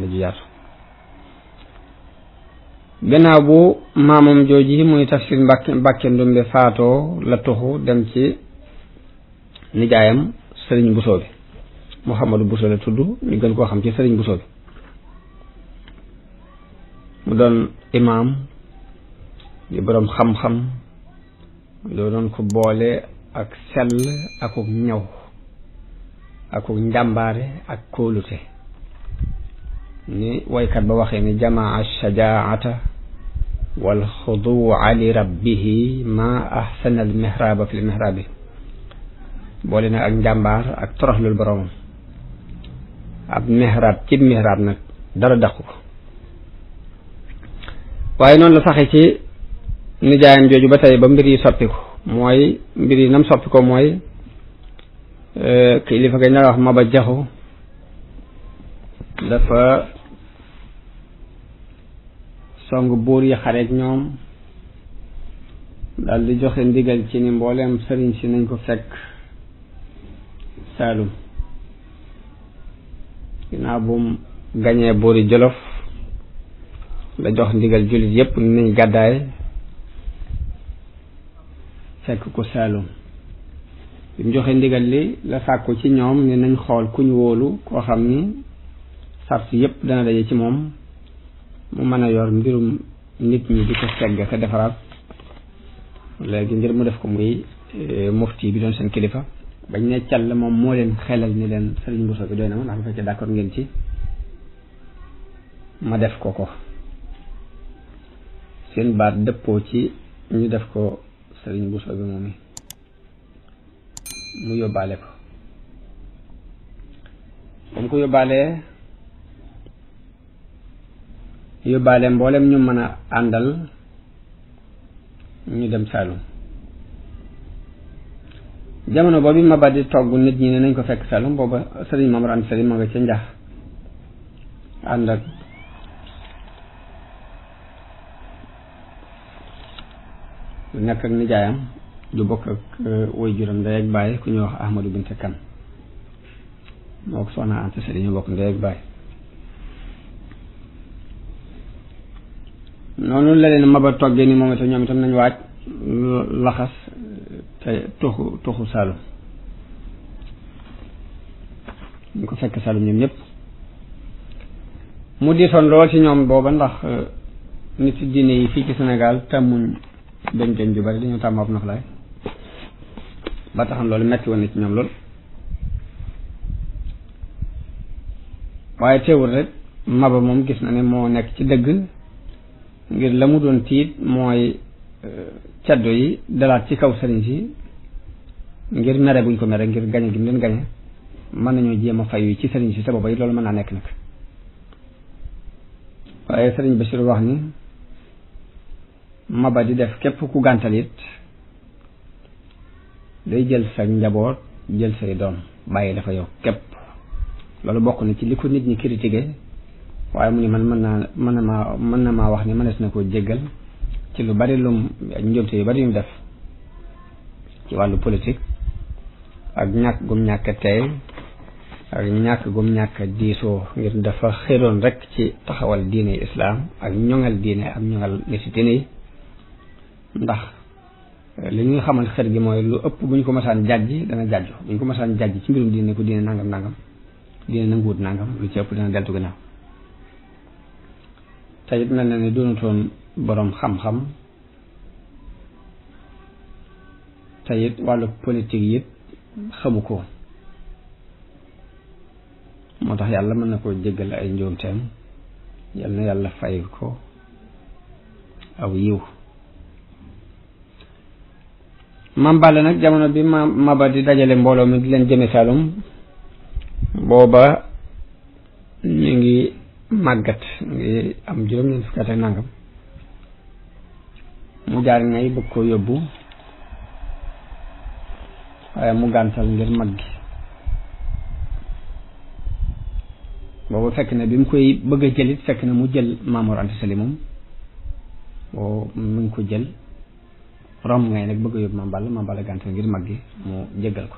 ju yaatu gannaaw bu maamam jooji muy Tafsir Mbàkke Ndumbe faatoo la tuxu dem ci nijaayam sëriñ Busoobe Muhammadu Buso la tudd ñu gën koo xam ci sëriñ Busoobe mu doon imaam di boroom xam-xam loo doon ko boole ak sell akuk ñaw akuk njàmbaare ak kóolute ni waykat ba waxee ni jamaa shajaata wal xuduwa li rabbihi ma ahsana al mihraba fi l mihrabi boole na ak njàmbaar ak toroxlul boroomam ab mihrab ci mihrab nag dara daqu ko waaye noonu la saxe ci nijaayam jooju ba tey ba mbir yi soppiku mooy mbir yi nam soppi ko mooy kilifa ga ñu wax Maba Jaxu dafa song buur yi xareek ñoom dal di joxe ndigal ci ni mbooleem sëriñ si nañ ko fekk Saalum ginnaaw bu gañee buuri Jolof la jox ndigal jullit yépp ni nañ gàddaay fekk ko Saalum bi mu joxe ndigal li la sàkku ci ñoom ni nañ xool ku ñu wóolu koo xam ni sart yépp dana daje ci moom mu mën a yor mbirum nit ñi di ko segg te defaraat léegi ngir mu def ko muy mufti bi doon seen kilifa bañ ne càll moom moo leen xelal ni leen sëriñ Bousso bi doy na ma ndax bu fekkee d'accord ngeen ci ma def ko seen baat dëppoo ci ñu def ko sëriñ Bousso bi moom mu yóbbaale ko ba mu ko yóbbaalee mboolem ñu mën a àndal ñu dem Saalum jamono boobu Maba di togg nit ñi ne nañ ko fekk Saalum booba sëriñ Mamadou Anta Sali ma nga ca njax ànd ak nekk ak nijaayam du bokk ak woy juram ndey ak baay ku ñuy wax Ahmadou Binte Kan moo ko soxna Anta Sali ñu bokk ndey ak baay noonu la leen Maba toggee ni moom itam ñoom itam nañ waaj laxas te tuxu Saalum ñu ko fekk Saalum ñoom ñëpp mu diisoon lool ci ñoom booba ndax nit diine yi fii ci Sénégal tàmmuñ deñ ju bari dañoo tàmm ab noflaay ba taxam loolu metti woon na ci ñoom lool waaye teewul rek Maba moom gis na ne moo nekk ci dëgg ngir la mu doon tiit mooy caddo yi dalaat ci kaw sëriñ si ngir mere buñ ko mere ngir gañe gi mu leen gañe mën nañoo jéem a fayu ci sëriñ si sa booba yi loolu mën naa nekk nag waaye sëriñ Bachir wax ni Maba di def képp ku gàntal it day jël sa njaboot jël say doom bàyyi dafa yow képp loolu bokk na ci li ko nit ñi critiqué waaye mu ni man mën na maa wax ni mënees na koo jéggal ci lu bari lum njuumte yu bari yum def ci wàllu politique ak ñàkk gum ñàkk tey ak ñàkk gum ñàkk diisoo ngir dafa xéroon rek ci taxawal diine islaam ak ñoŋal diine ak ñoŋal niti diine yi ndax li ñuy xamal xër gi mooy lu ëpp bu ñu ko masaan jàjji dana jàjju bu ñu ko masaan jàjji ci mbirum diine ko diine nangam diine nanguwut nangam lu ci ëpp dana deltu gannaaw te it mel na ne doonutoon boroom xam-xam te it wàllu politique it xamu ko moo tax yàlla mën na koo jéggal ay njuumteem yal na yàlla fay ko aw yiw Maam Balla nag jamono bi Maba di dajale mbooloo mi di leen jëme Saalum booba ñu ngi màggat ngi am juróom-ñeent fukki at ak nangam mu jaar ngay bëgg koo yóbbu waaye mu gàntal ngir mag gi boobu fekk na bi mu koy bëgg a jëlit fekk na mu jël Mamour Anta Sali moom boo mu ngi ko jël romb ngay nag bëgg a yóbbu Maam Balla gàntal ngir mag gi mu jéggal ko